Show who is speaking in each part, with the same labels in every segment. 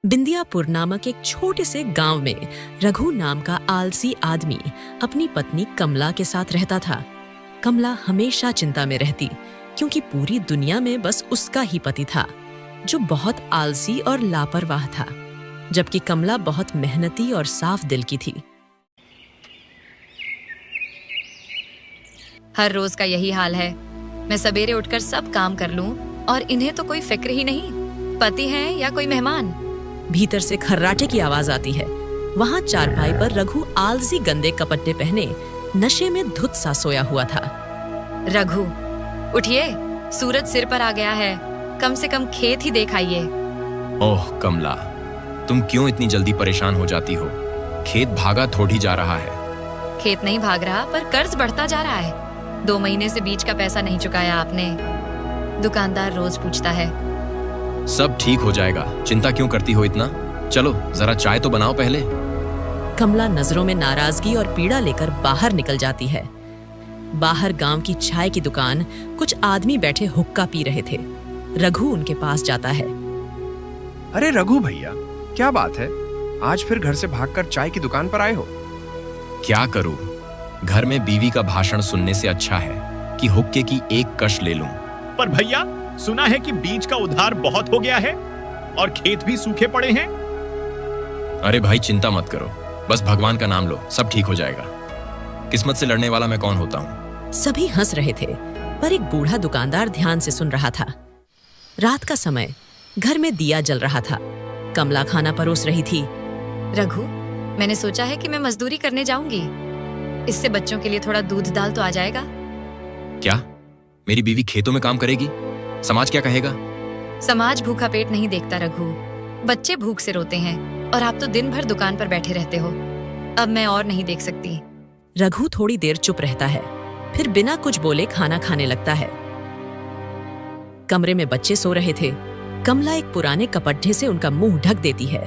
Speaker 1: बिंदियापुर नामक एक छोटे से गांव में रघु नाम का आलसी आदमी अपनी पत्नी कमला के साथ रहता था। कमला हमेशा चिंता में रहती क्योंकि पूरी दुनिया में बस उसका ही पति था जो बहुत आलसी और लापरवाह था, जबकि कमला बहुत मेहनती और साफ दिल की थी।
Speaker 2: हर रोज का यही हाल है। मैं सवेरे उठकर सब काम कर लूं और इन्हें तो कोई फिक्र ही नहीं, पति है या कोई मेहमान।
Speaker 1: भीतर से खर्राटे की आवाज आती है। वहाँ चारपाई पर रघु आलसी गंदे कपड़े पहने नशे में धुत सा सोया हुआ था।
Speaker 2: रघु, उठिए, सूरज सिर पर आ गया है, कम से कम खेत ही देख आइए।
Speaker 3: ओह कमला, तुम क्यों इतनी जल्दी परेशान हो जाती हो? खेत भागा थोड़ी जा रहा है।
Speaker 2: खेत नहीं भाग रहा, पर कर्ज बढ़ता जा रहा है। 2 महीने से बीज का पैसा नहीं चुकाया आपने। दुकानदार रोज पूछता है।
Speaker 3: सब ठीक हो जाएगा, चिंता क्यों करती हो इतना? चलो जरा चाय तो बनाओ पहले।
Speaker 1: कमला नजरों में नाराजगी और पीड़ा लेकर बाहर निकल जाती है। बाहर गांव की चाय की दुकान कुछ आदमी बैठे हुक्का पी रहे थे। रघु उनके पास जाता है।
Speaker 4: अरे रघु भैया, क्या बात है? आज फिर घर से भागकर चाय की दुकान पर आए हो?
Speaker 3: क्या करूं? घर में बीवी का भाषण सुनने से अच्छा है कि हुक्के की एक कश ले लूं।
Speaker 5: पर भैया, सुना है कि बीज का उधार बहुत हो गया है और खेत भी सूखे पड़े हैं।
Speaker 3: अरे भाई चिंता मत करो, बस भगवान का नाम लो, सब ठीक हो जाएगा। किस्मत से लड़ने वाला मैं कौन होता हूँ?
Speaker 1: सभी हंस रहे थे, पर एक बूढ़ा दुकानदार ध्यान से सुन रहा था। रात का समय, घर में दिया जल रहा था। कमला खाना परोस रही थी।
Speaker 2: रघु, मैंने सोचा है कि मैं मजदूरी करने जाऊंगी। इससे बच्चों के लिए थोड़ा दूध दाल तो आ जाएगा।
Speaker 3: क्या मेरी बीवी खेतों में काम करेगी? समाज क्या कहेगा?
Speaker 2: समाज भूखा पेट नहीं देखता रघु, बच्चे भूख से रोते हैं और आप तो दिन भर दुकान पर बैठे रहते हो। अब मैं और नहीं देख सकती।
Speaker 1: रघु थोड़ी देर चुप रहता है, फिर बिना कुछ बोले खाना खाने लगता है। कमरे में बच्चे सो रहे थे। कमला एक पुराने कपड़े से उनका मुंह ढक देती है।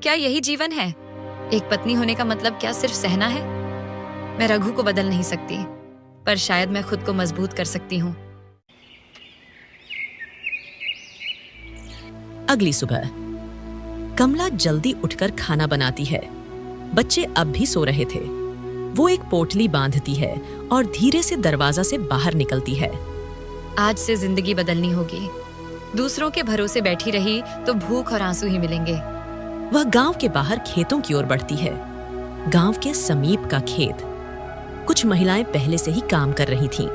Speaker 2: क्या यही जीवन है? एक पत्नी होने का मतलब क्या सिर्फ सहना है? मैं रघु को बदल नहीं सकती, पर शायद मैं खुद को मजबूत कर सकती हूँ।
Speaker 1: अगली सुबह कमला जल्दी उठकर खाना बनाती है। बच्चे अब भी सो रहे थे। वो एक पोटली बांधती है और धीरे से दरवाजा से बाहर निकलती है।
Speaker 2: आज से जिंदगी बदलनी होगी। दूसरों के भरोसे बैठी रही तो भूख और आंसू ही मिलेंगे।
Speaker 1: वह गांव के बाहर खेतों की ओर बढ़ती है। गांव के समीप का खेत। कुछ महिलाएं पहले से ही काम कर रही थीं।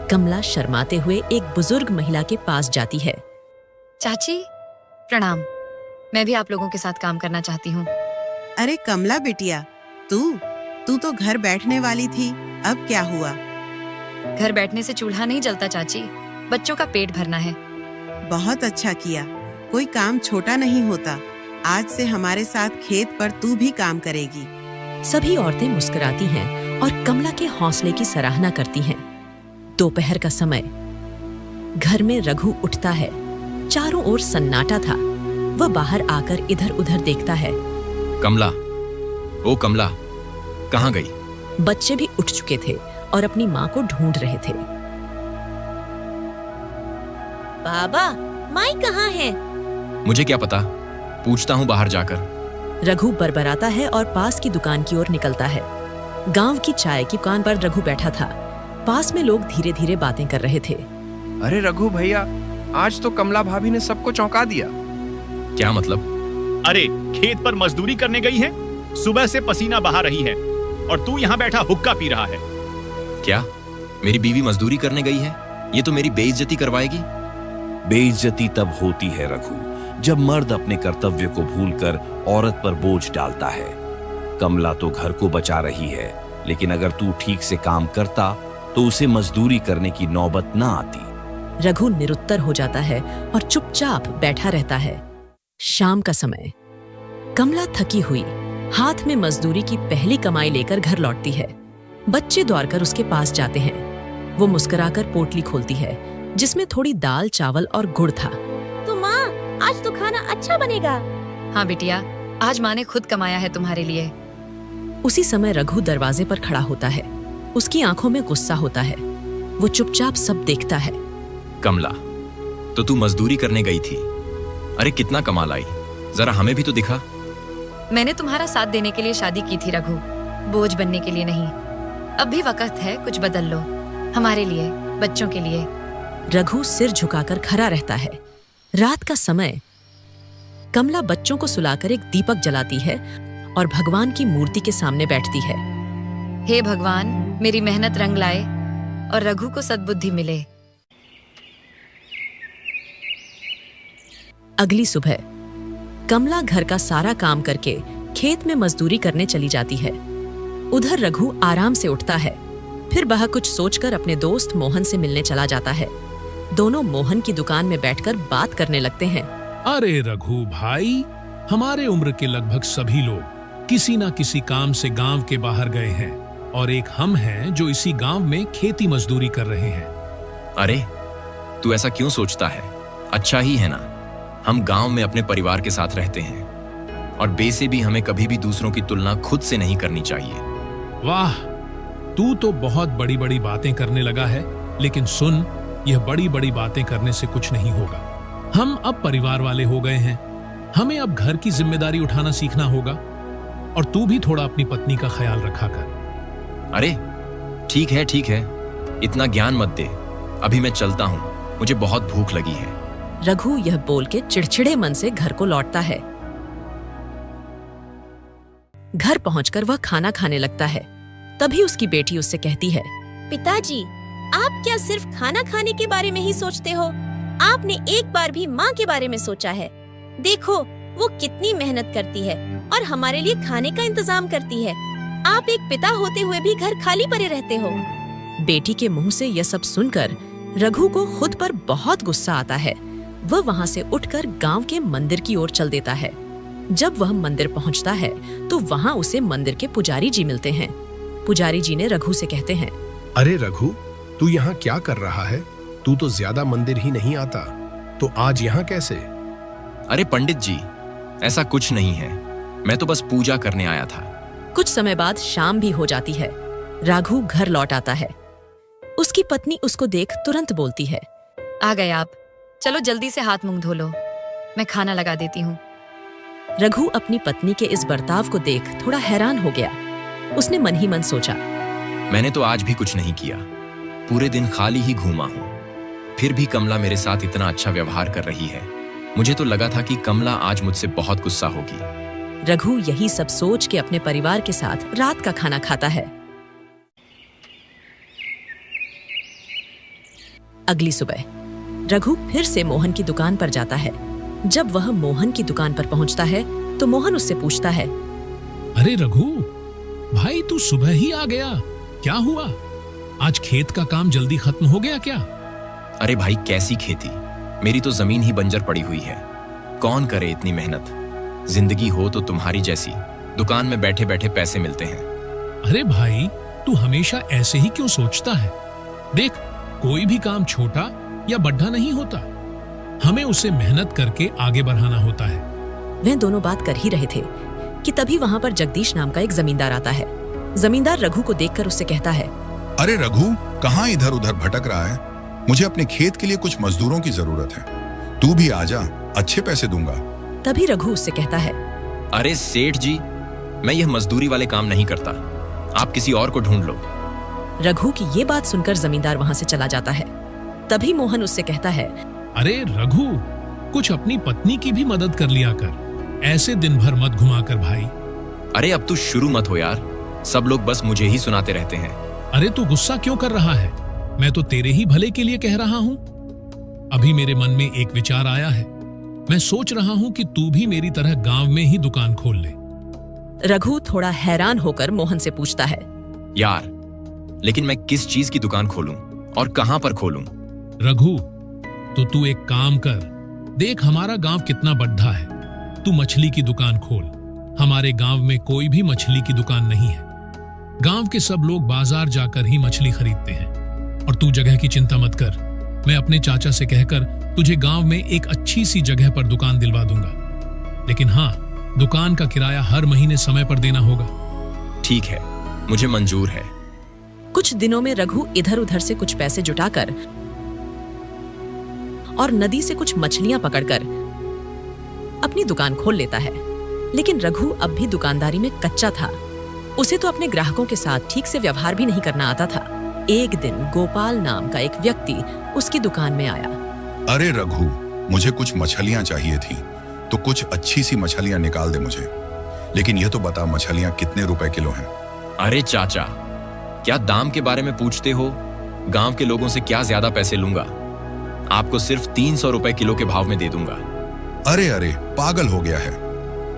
Speaker 1: कमला शर्माते हुए एक बुजुर्ग महिला के पास जाती है।
Speaker 2: चाची, प्रणाम। मैं भी आप लोगों के साथ काम करना चाहती हूँ।
Speaker 6: अरे कमला बिटिया, तू तो घर बैठने वाली थी, अब क्या हुआ?
Speaker 2: घर बैठने से चूल्हा नहीं जलता चाची, बच्चों का पेट भरना है।
Speaker 6: बहुत अच्छा किया, कोई काम छोटा नहीं होता। आज से हमारे साथ खेत पर तू भी काम करेगी।
Speaker 1: सभी औरतें मुस्कुराती हैं और कमला के हौसले की सराहना करती हैं। दोपहर का समय, घर में रघु उठता है। चारों ओर सन्नाटा था। वह बाहर आकर इधर उधर देखता है।
Speaker 3: कमला, ओ कमला, कहाँ गई?
Speaker 1: बच्चे भी उठ चुके थे और अपनी माँ को ढूंढ रहे थे।
Speaker 7: बाबा, माई कहाँ है?
Speaker 3: मुझे क्या पता, पूछता हूँ बाहर जाकर।
Speaker 1: रघु बरबराता है और पास की दुकान की ओर निकलता है। गांव की चाय की दुकान पर रघु बैठा था। पास में लोग धीरे धीरे बातें कर रहे थे।
Speaker 4: अरे रघु भैया, आज तो कमला भाभी ने सबको चौंका दिया।
Speaker 3: क्या मतलब?
Speaker 5: अरे खेत पर मजदूरी करने गई है, सुबह से पसीना बहा रही है और तू यहाँ बैठा हुक्का पी रहा है।
Speaker 3: क्या मेरी बीवी मजदूरी करने गई है? ये तो मेरी बेइज्जती करवाएगी।
Speaker 8: बेइज्जती तब होती है रघु, जब मर्द अपने कर्तव्य को भूलकर औरत पर बोझ डालता है। कमला तो घर को बचा रही है, लेकिन अगर तू ठीक से काम करता तो उसे मजदूरी करने की नौबत ना आती।
Speaker 1: रघु निरुत्तर हो जाता है और चुपचाप बैठा रहता है। शाम का समय, कमला थकी हुई हाथ में मजदूरी की पहली कमाई लेकर घर लौटती है। बच्चे दौड़कर उसके पास जाते हैं। वो मुस्कुराकर पोटली खोलती है, जिसमें थोड़ी दाल, चावल और गुड़ था।
Speaker 7: तो माँ, आज तो खाना अच्छा बनेगा।
Speaker 2: हाँ बिटिया, आज माँ ने खुद कमाया है तुम्हारे लिए।
Speaker 1: उसी समय रघु दरवाजे पर खड़ा होता है। उसकी आंखों में गुस्सा होता है। वो चुपचाप सब देखता है।
Speaker 3: कमला, तो तू मजदूरी करने गई थी? अरे कितना कमा लाई, जरा हमें भी तो दिखा।
Speaker 2: मैंने तुम्हारा साथ देने के लिए शादी की थी रघु, बोझ बनने के लिए नहीं। अब भी वक्त है, कुछ बदल लो, हमारे लिए, बच्चों के लिए।
Speaker 1: रघु सिर झुकाकर खड़ा रहता है। रात का समय। कमला बच्चों को सुलाकर एक दीपक जलाती है और भगवान की मूर्ति के सामने बैठती है।
Speaker 2: हे भगवान, मेरी मेहनत रंग लाए और रघु को सद्बुद्धि मिले।
Speaker 1: अगली सुबह कमला घर का सारा काम करके खेत में मजदूरी करने चली जाती है। उधर रघु आराम से उठता है, फिर वह कुछ सोचकर अपने दोस्त मोहन से मिलने चला जाता है। दोनों मोहन की दुकान में बैठकर बात करने लगते हैं।
Speaker 9: अरे रघु भाई, हमारे उम्र के लगभग सभी लोग किसी ना किसी काम से गांव के बाहर गए हैं और एक हम हैं जो इसी गांव में खेती मजदूरी कर रहे हैं।
Speaker 3: अरे तू ऐसा क्यों सोचता है? अच्छा ही है ना, हम गांव में अपने परिवार के साथ रहते हैं और वैसे भी हमें कभी भी दूसरों की तुलना खुद से नहीं करनी चाहिए।
Speaker 9: वाह, तू तो बहुत बड़ी बड़ी बातें करने लगा है, लेकिन सुन, यह बड़ी बड़ी बातें करने से कुछ नहीं होगा। हम अब परिवार वाले हो गए हैं, हमें अब घर की जिम्मेदारी उठाना सीखना होगा और तू भी थोड़ा अपनी पत्नी का ख्याल रखा कर।
Speaker 3: अरे ठीक है, इतना ज्ञान मत दे, अभी मैं चलता हूँ, मुझे बहुत भूख लगी है।
Speaker 1: रघु यह बोल के चिड़चिड़े मन से घर को लौटता है। घर पहुंचकर वह खाना खाने लगता है। तभी उसकी बेटी उससे कहती है,
Speaker 7: पिताजी, आप क्या सिर्फ खाना खाने के बारे में ही सोचते हो? आपने एक बार भी माँ के बारे में सोचा है? देखो, वो कितनी मेहनत करती है और हमारे लिए खाने का इंतजाम करती है। आप एक पिता होते हुए भी घर खाली पड़े रहते हो।
Speaker 1: बेटी के मुंह से यह सब सुनकर रघु को खुद पर बहुत गुस्सा आता है। वह वहां से उठकर गांव के मंदिर की ओर चल देता है। जब वह मंदिर पहुंचता है तो वहां उसे मंदिर के पुजारी जी मिलते हैं। पुजारी जी ने रघु से कहते हैं,
Speaker 10: अरे रघु, तू यहाँ क्या कर रहा है? तू तो ज्यादा मंदिर ही नहीं आता, तो आज यहाँ कैसे?
Speaker 3: अरे पंडित जी, ऐसा कुछ नहीं है, मैं तो बस पूजा करने आया था।
Speaker 1: कुछ समय बाद शाम भी हो जाती है। रघु घर लौट आता है। उसकी पत्नी उसको देख तुरंत बोलती है,
Speaker 2: आ गए आप, चलो जल्दी से हाथ मुंह धो लो, मैं खाना लगा देती हूँ।
Speaker 1: रघु अपनी पत्नी के इस बर्ताव को देख थोड़ा हैरान हो गया। उसने मन ही मन सोचा,
Speaker 3: मैंने तो आज भी कुछ नहीं किया, पूरे दिन खाली ही घूमा हूँ, फिर भी कमला मेरे साथ इतना अच्छा व्यवहार कर रही है। मुझे तो लगा था कि कमला आज मुझसे बहुत गुस्सा होगी।
Speaker 1: रघु यही सब सोच के अपने परिवार के साथ रात का खाना खाता है। अगली सुबह रघु फिर से मोहन की दुकान पर जाता है। जब वह मोहन की दुकान पर पहुंचता है तो मोहन उससे पूछता है,
Speaker 9: अरे रघु भाई, तू सुबह ही आ गया, क्या हुआ? आज खेत का काम जल्दी खत्म हो गया क्या?
Speaker 3: अरे भाई, कैसी खेती, मेरी तो जमीन ही बंजर पड़ी हुई है, कौन करे इतनी मेहनत। जिंदगी हो तो तुम्हारी जैसी, दुकान में बैठे बैठे पैसे मिलते हैं।
Speaker 9: अरे भाई, तू हमेशा ऐसे ही क्यों सोचता है? देख, कोई भी काम छोटा या बड़ा नहीं होता, हमें उसे मेहनत करके आगे बढ़ाना होता है।
Speaker 1: वे दोनों बात कर ही रहे थे कि तभी वहां पर जगदीश नाम का एक जमींदार आता है। जमींदार रघु को देखकर उससे कहता है,
Speaker 11: अरे रघु, कहाँ इधर उधर भटक रहा है? मुझे अपने खेत के लिए कुछ मजदूरों की जरूरत है, तू भी आजा, अच्छे पैसे दूंगा।
Speaker 1: तभी रघु उससे कहता है,
Speaker 3: अरे सेठ जी, मैं यह मजदूरी वाले काम नहीं करता, आप किसी और को ढूंढ लो।
Speaker 1: रघु की ये बात सुनकर जमींदार वहां से चला जाता है। तभी मोहन उससे कहता है,
Speaker 9: अरे रघु, कुछ अपनी पत्नी की भी मदद कर लिया कर, ऐसे दिन भर मत घुमा कर भाई।
Speaker 3: अरे अब तू शुरू मत हो यार, सब लोग बस मुझे ही सुनाते रहते हैं।
Speaker 9: अरे तू गुस्सा क्यों कर रहा है? मैं तो तेरे ही भले के लिए कह रहा हूँ। अभी मेरे मन में एक विचार आया है, मैं सोच रहा हूँ कि तू भी मेरी तरह गांव में ही दुकान खोल ले।
Speaker 1: रघु थोड़ा हैरान होकर मोहन से पूछता है,
Speaker 3: यार, लेकिन मैं किस चीज की दुकान खोलूं और कहां पर खोलूं?
Speaker 9: रघु, तो तू एक काम कर, देख हमारा गांव कितना बड़ा है, तू मछली की दुकान खोल। हमारे गांव में कोई भी मछली की दुकान नहीं है, गांव के सब लोग बाजार जाकर ही मछली खरीदते हैं। और तू जगह की चिंता मत कर, मैं अपने चाचा से कहकर तुझे गांव में एक अच्छी सी जगह पर दुकान दिलवा दूंगा, लेकिन हाँ, दुकान का किराया हर महीने समय पर देना होगा।
Speaker 3: ठीक है, मुझे मंजूर है।
Speaker 1: कुछ दिनों में रघु इधर उधर से कुछ पैसे जुटाकर और नदी से कुछ मछलियां पकड़कर अपनी दुकान खोल लेता है। लेकिन रघु अब भी दुकानदारी में कच्चा था। उसे तो अपने ग्राहकों के साथ ठीक से व्यवहार भी नहीं करना आता था। एक दिन गोपाल नाम का एक व्यक्ति उसकी दुकान में आया।
Speaker 11: अरे रघु, मुझे कुछ मछलियां चाहिए थी, तो कुछ अच्छी सी मछलियां निकाल दे मुझे। लेकिन यह तो बता, मछलियां कितने रुपए किलो हैं?
Speaker 3: अरे चाचा, क्या दाम के बारे में पूछते हो? गांव के लोगों से क्या ज्यादा पैसे लूंगा? आपको सिर्फ 300 रुपए किलो के भाव में दे दूंगा।
Speaker 11: अरे अरे, पागल हो गया है?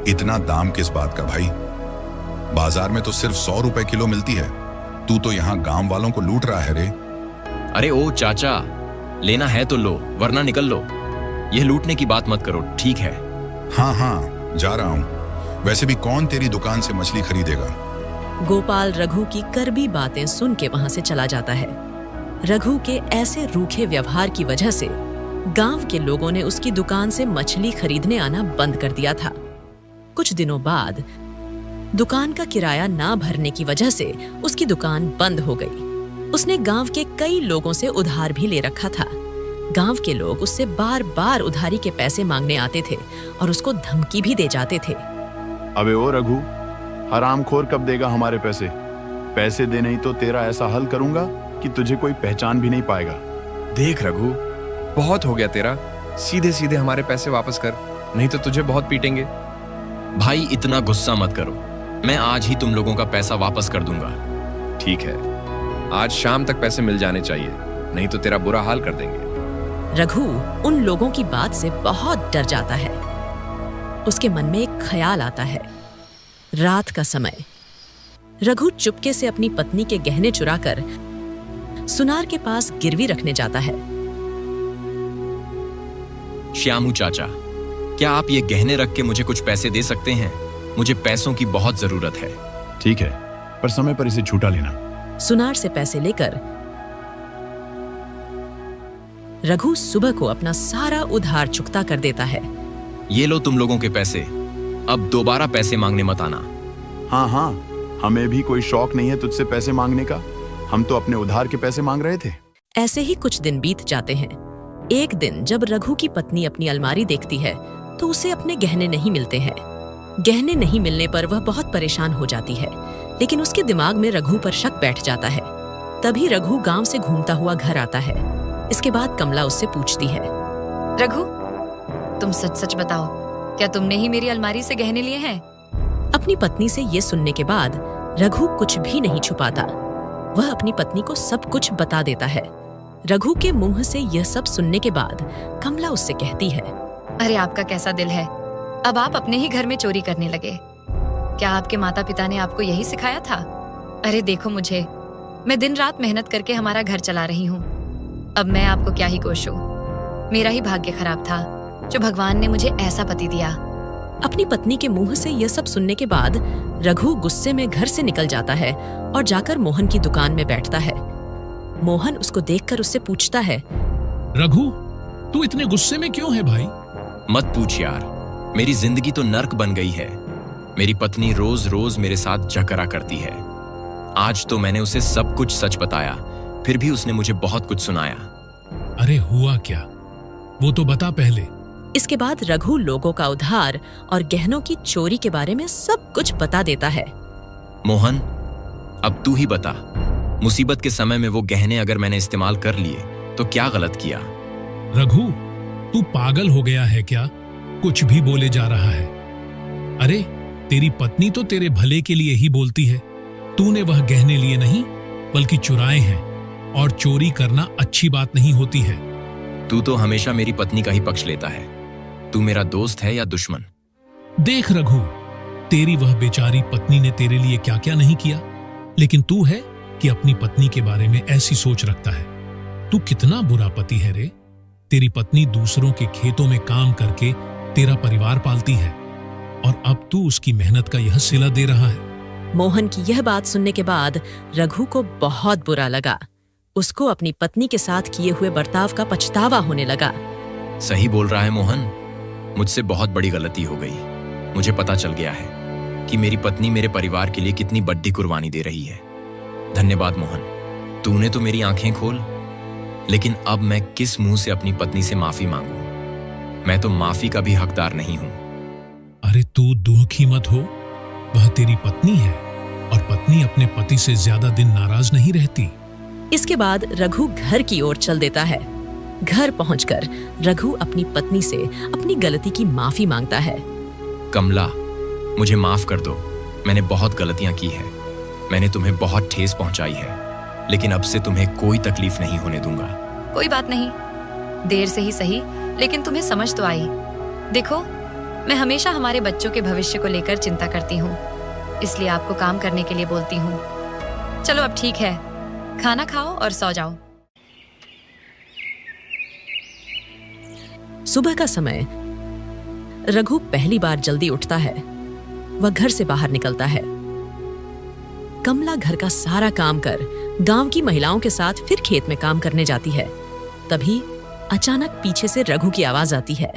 Speaker 11: इतना दाम किस बात का भाई? बाजार में तो सिर्फ 100 रुपए किलो मिलती है। तू तो यहाँ गांव वालों को लूट रहा है रे।
Speaker 3: अरे ओ चाचा, लेना है तो लो, वरना निकल लो। यह लूटने की बात मत करो, ठीक है?
Speaker 11: हाँ हाँ, जा रहा हूँ। वैसे भी कौन तेरी दुकान से मछली खरीदेगा?
Speaker 1: गोपाल रघु की कड़वी बातें सुन के वहां से चला जाता है। रघु के ऐसे रूखे व्यवहार की वजह से गांव के लोगों ने उसकी दुकान से मछली खरीदने आना बंद कर दिया था। कुछ दिनों बाद दुकान का किराया ना भरने की वजह से उसकी दुकान बंद हो गई। उसने गांव के कई लोगों से उधार भी ले रखा था। गांव के लोग उससे बार बार उधारी के पैसे मांगने आते थे और उसको धमकी भी दे जाते थे।
Speaker 12: अबे ओ रघु, हरामखोर कब देगा हमारे पैसे? पैसे दे, नहीं तो तेरा ऐसा हल करूंगा कि तुझे कोई पहचान भी नहीं पाएगा।
Speaker 4: देख रघु, बहुत हो गया तेरा। सीधे सीधे हमारे पैसे वापस कर, नहीं तो तुझे बहुत पीटेंगे।
Speaker 3: भाई इतना गुस्सा मत करो, मैं आज ही तुम लोगों का पैसा वापस कर दूंगा।
Speaker 4: ठीक है, आज शाम तक पैसे मिल जाने चाहिए, नहीं तो तेरा बुरा हाल कर देंगे।
Speaker 1: रघु उन लोगों की बात से बहुत डर जाता है। उसके मन में एक ख्याल आता है। रात का समय, रघु चुपके से अपनी पत्नी के गहने चुराकर सुनार के पास गिरवी रखने जाता है।
Speaker 3: श्यामू चाचा, क्या आप ये गहने रख के मुझे कुछ पैसे दे सकते हैं? मुझे पैसों की बहुत जरूरत है।
Speaker 12: ठीक है, पर समय पर इसे छूटा लेना।
Speaker 1: सुनार से पैसे लेकर रघु सुबह को अपना सारा उधार चुकता कर देता है।
Speaker 3: ये लो तुम लोगों के पैसे, अब दोबारा पैसे मांगने मत आना।
Speaker 12: हाँ हाँ, हमें भी कोई शौक नहीं है तुझसे पैसे मांगने का। हम तो अपने उधार के पैसे मांग रहे थे।
Speaker 1: ऐसे ही कुछ दिन बीत जाते हैं। एक दिन जब रघु की पत्नी अपनी अलमारी देखती है तो उसे अपने गहने नहीं मिलते हैं। गहने नहीं मिलने पर वह बहुत परेशान हो जाती है, लेकिन उसके दिमाग में रघु पर शक बैठ जाता है। तभी रघु गांव से घूमता हुआ घर आता है। इसके बाद कमला उससे पूछती है,
Speaker 2: रघु, तुम सच सच बताओ, क्या तुमने ही मेरी अलमारी से गहने लिए हैं?
Speaker 1: अपनी पत्नी से ये सुनने के बाद रघु कुछ भी नहीं छुपाता। वह अपनी पत्नी को सब कुछ बता देता है। रघु के मुंह से यह सब सुनने के बाद कमला उससे कहती है,
Speaker 2: अरे आपका कैसा दिल है, अब आप अपने ही घर में चोरी करने लगे। क्या आपके माता पिता ने आपको यही सिखाया था? अरे देखो मुझे, मैं दिन रात मेहनत करके हमारा घर चला रही हूँ। अब मैं आपको क्या ही कोशूं। मेरा ही भाग्य खराब था जो भगवान ने मुझे ऐसा पति दिया।
Speaker 1: अपनी पत्नी के मुंह से यह सब सुनने के बाद रघु गुस्से में घर से निकल जाता है और जाकर मोहन की दुकान में बैठता है। मोहन उसको देखकर उससे पूछता है,
Speaker 9: रघु, तू इतने गुस्से में क्यों है भाई?
Speaker 3: मत पूछ यार, मेरी जिंदगी तो नर्क बन गई है। मेरी पत्नी रोज रोज मेरे साथ झगड़ा करती है। आज तो मैंने उसे सब कुछ सच बताया, फिर भी उसने मुझे बहुत कुछ सुनाया।
Speaker 9: अरे हुआ क्या, वो तो बता पहले।
Speaker 1: इसके बाद रघु लोगों का उधार और गहनों की चोरी के बारे में सब कुछ बता देता है।
Speaker 3: मोहन, अब तू ही बता, मुसीबत के समय में वो गहने अगर मैंने इस्तेमाल कर लिए तो क्या गलत किया?
Speaker 9: रघु, तू पागल हो गया है क्या? कुछ भी बोले जा रहा है। अरे तेरी पत्नी तो तेरे भले के लिए ही बोलती है। तूने वह गहने लिए नहीं, बल्कि चुराए हैं, और चोरी करना अच्छी बात नहीं होती है।
Speaker 3: तू तो हमेशा मेरी पत्नी का ही पक्ष लेता है। तू मेरा दोस्त है या दुश्मन?
Speaker 9: देख रघु, तेरी वह बेचारी पत्नी ने तेरे लिए क्या क्या नहीं किया, लेकिन तू है कि अपनी पत्नी के बारे में ऐसी सोच रखता है। तू कितना बुरा पति है रे। तेरी पत्नी दूसरों के खेतों में काम करके तेरा परिवार पालती है, और अब तू उसकी मेहनत का यह सिला दे रहा है।
Speaker 1: मोहन की यह बात सुनने के बाद रघु को बहुत बुरा लगा। उसको अपनी पत्नी के साथ किए हुए बर्ताव का पछतावा होने लगा।
Speaker 3: सही बोल रहा है मोहन, मुझसे बहुत बड़ी गलती हो गई। मुझे पता चल गया है कि मेरी पत्नी मेरे परिवार के लिए कितनी बड़ी कुर्बानी दे रही है। धन्यवाद मोहन, तूने तो मेरी आंखें खोल। लेकिन अब मैं किस मुंह से अपनी पत्नी से माफी मांगूं? मैं तो माफी का भी हकदार नहीं हूं।
Speaker 9: अरे तू दुखी मत हो, वह तेरी पत्नी है और पत्नी अपने पति से ज्यादा दिन नाराज नहीं रहती।
Speaker 1: इसके बाद रघु घर की ओर चल देता है। घर पहुंचकर रघु अपनी पत्नी से अपनी गलती की माफी मांगता है।
Speaker 3: कमला, मुझे माफ कर दो, मैंने बहुत गलतियां की है। मैंने तुम्हें बहुत ठेस पहुंचाई है, लेकिन अब से तुम्हें कोई तकलीफ नहीं होने दूंगा।
Speaker 2: कोई बात नहीं, देर से ही सही, लेकिन तुम्हें समझ तो आई। देखो, मैं हमेशा हमारे बच्चों के भविष्य को लेकर चिंता करती हूँ, इसलिए आपको काम करने के लिए बोलती हूँ। चलो अब ठीक है, खाना खाओ और सो जाओ।
Speaker 1: सुबह का समय रघु पहली बार जल्दी उठता है। वह घर से बाहर निकलता है। कमला घर का सारा काम कर गांव की महिलाओं के साथ फिर खेत में काम करने जाती है। तभी अचानक पीछे से रघु की आवाज आती है।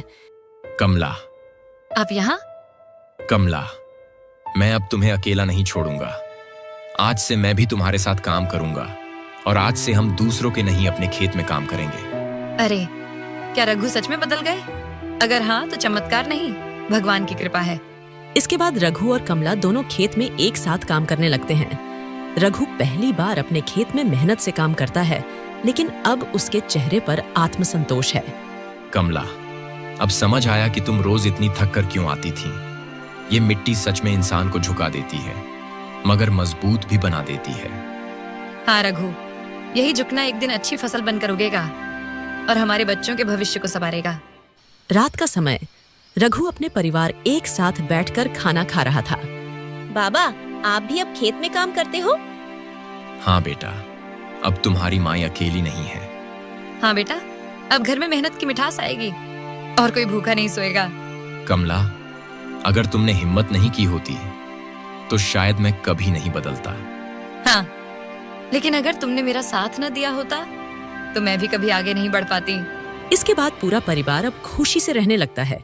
Speaker 3: कमला,
Speaker 2: आप यहाँ?
Speaker 3: कमला, मैं अब तुम्हें अकेला नहीं छोड़ूंगा। आज से मैं भी तुम्हारे साथ काम करूंगा और आज से हम दूसरों के नहीं अपने खेत में काम करेंगे।
Speaker 2: अरे, क्या रघु सच में बदल गए? अगर हाँ तो चमत्कार नहीं, भगवान की कृपा है।
Speaker 1: इसके बाद रघु और कमला दोनों खेत में एक साथ काम करने लगते हैं। रघु पहली बार अपने खेत में मेहनत से काम करता है, लेकिन अब उसके चेहरे पर आत्मसंतोष है।
Speaker 3: कमला, अब समझ आया कि तुम रोज इतनी थक कर क्यों आती थी। ये मिट्टी सच में इंसान को झुका देती है, मगर मजबूत भी बना देती है।
Speaker 2: हाँ रघु, यही झुकना एक दिन अच्छी फसल बनकर उगेगा और हमारे बच्चों के भविष्य को संवारेगा।
Speaker 1: रात का समय रघु अपने परिवार एक साथ बैठकर खाना खा रहा था।
Speaker 7: बाबा, आप भी अब खेत में काम करते हो?
Speaker 3: हाँ बेटा, अब तुम्हारी माँ अकेली नहीं है।
Speaker 2: हाँ बेटा, अब घर में मेहनत की मिठास आएगी और कोई भूखा नहीं सोएगा।
Speaker 3: कमला, अगर तुमने हिम्मत नहीं की होती तो शायद मैं कभी नहीं बदलता।
Speaker 2: हाँ, लेकिन अगर तुमने मेरा साथ न दिया होता तो मैं भी कभी आगे नहीं बढ़ पाती।
Speaker 1: इसके बाद पूरा परिवार अब खुशी से रहने लगता है।